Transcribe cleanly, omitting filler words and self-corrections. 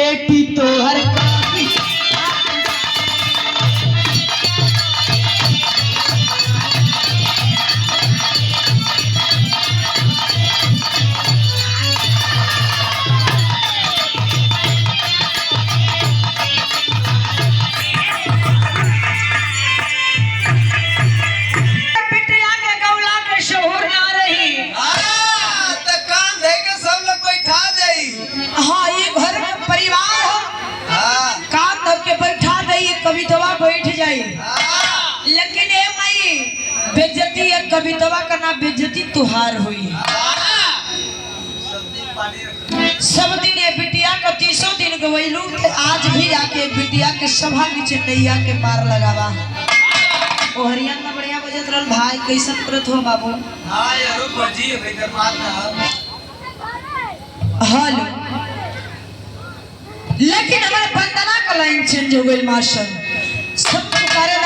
बेटी तोहर कवितवा बैठ जाई, लेकिन ए मई बेइज्जती है कवितवा का ना बेइज्जती तुहार हुई। सब दिन ये बिटिया का 30 दिन गवैलू, आज भी आके बिटिया के सभा नीचे नैया के पार लगावा। ओ हरियाणा में बढ़िया बजत रहल भाई, कैसन करत हो बाबू? हां यारो बजी भीतर मार ना हेलो, लेकिन हमारे बंदना का लाइन चेंज हो गई मास्टर। सब पुकारे